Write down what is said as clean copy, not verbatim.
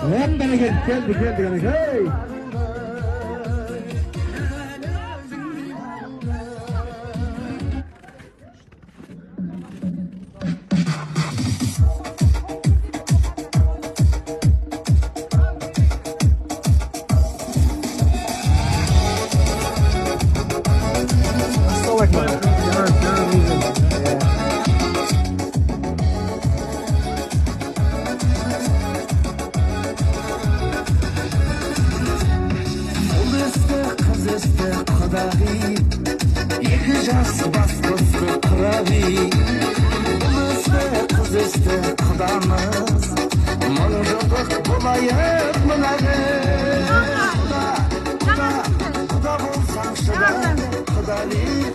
Hep bana geldik. Hey! Екі жас бас қосты қырағы, бұл өсті қыз өсті құдамыз, мың жылдық болайық мынағы. Құда болсаңшы да құдали